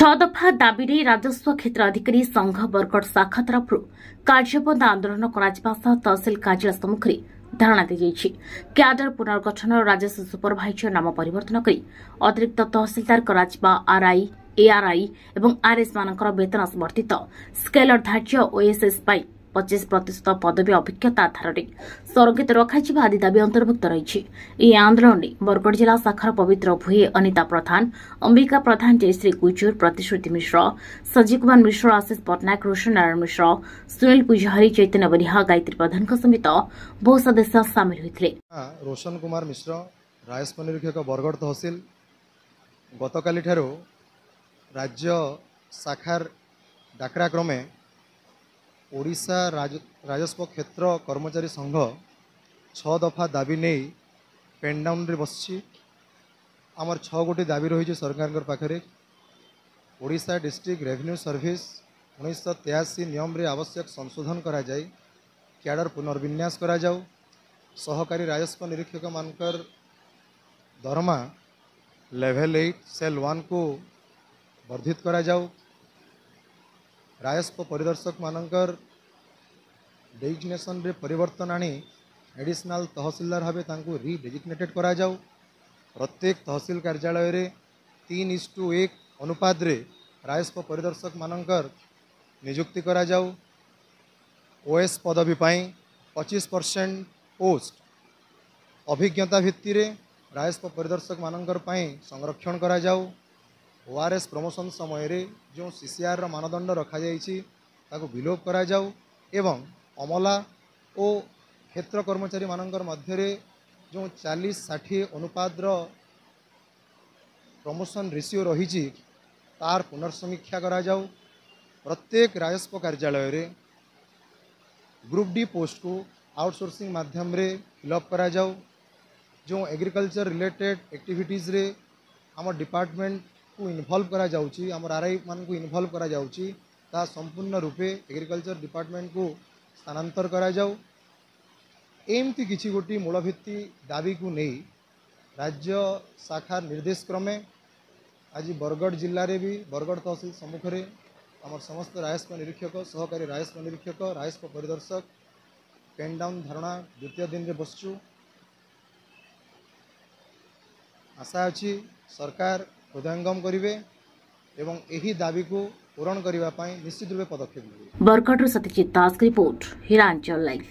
छह दफा दाबी राजस्व क्षेत्र अधिकारी संघ बरगड़ शाखा तरफ कार्यबंद आंदोलन तहसिल कार्यालय सम्मुखें धारणा दी क्याडर पुनर्गठन राजस्व सुपरभाइजर नाम परिवर्तन कर अतिरिक्त तहसिलदार आरआई एआरआई और आरएस मानकर वेतन समर्थित स्केल धार्य ओएसएस 25% पदवी अभिज्ञता आधार में संरक्षित रखा आदि दाबी अंतर्भुक्त रही आंदोलन में बरगड़ जिला शाखार पवित्र भुए अनिता प्रधान अंबिका प्रधान जयश्री गुजूर प्रतिश्रुति मिश्र सजीव कुमार मिश्र आशीष पट्टनायक रोशन नारायण मिश्र सुनील पुजारी चैतन्य बनिहा गायत्री प्रधान समेत बहु सदस्य सामिल होते। रोशन कुमार मिश्र राजस्व निरीक्षक बरगड़ तहसिल गतकाली राज्य शाखार डाकरा क्रमे ओडिशा राजस्व क्षेत्र कर्मचारी संघ 6 दफा दाबी नहीं पेन डाउन रे बसछि। आमर 6 गोटी दाबी रही सरकार पाखरे ओडिशा डिस्ट्रिक्ट रेवेन्यू सर्विस 1983 नियम रे आवश्यक संशोधन करा जाय क्याडर पुनर्विन्यास करा जाऊ सहकारी राजस्व निरीक्षक मानकर दरमा लेवल 8 सेल 1 को वर्धित करा जाऊ राजस्व परिदर्शक मानकर डेजिग्नेशन रे परिवर्तन आनी एडिशनल तहसीलदार भावे तांको रीडेजिग्नेटेड करा जाऊ प्रत्येक तहसील कार्यालय रे 3:1 अनुपात रे राजस्व परिदर्शक मानकर नियुक्ति करा जाऊ ओएस पदवी पाई 25% पोस्ट अभिज्ञता भित्ति रे राजस्व परिदर्शक मानकर पाई संरक्षण करा जाऊ ओआरएस प्रमोशन समय रे जो सीसीआर मानदंड रखा ताको विलोप करा जाऊ एवं अमला और क्षेत्र कर्मचारी मानकर मध्य रे जो 40-60 अनुपात प्रमोशन रेशियो रही तार पुनर्समीक्षा करा जाऊ प्रत्येक राजस्व कार्यालय रे ग्रुप डी पोस्ट को आउटसोर्सिंग माध्यम रे फिलअप करा जाऊ जो एग्रीकल्चर रिलेटेड एक्टिविटीज रे आम डिपार्टमेंट को इन्वॉल्व करा जाउची आमर आरआई मान को इन्वॉल्व करा जाउची ता संपूर्ण रूपे एग्रीकल्चर डिपार्टमेंट को स्थानांतर करा जाऊ एमती किछि गोटी मूलभित्ति दाबी को नहीं राज्य शाखा निर्देश क्रमे आज बरगड़ जिले में भी बरगड़ तहसील सम्मुखें आमर समस्त राजस्व निरीक्षक सहकारी राजस्व निरीक्षक राजस्व परिदर्शक पेन डाउन धारणा द्वितीय दिन में बसचु आशा अच्छी सरकार हृदयंगम करिवे एवं एही दाबी को पूरण करने निश्चित रूपे पदक्षेप। बरगड़ सत्यजित दास की रिपोर्ट हिरांचल लाइव।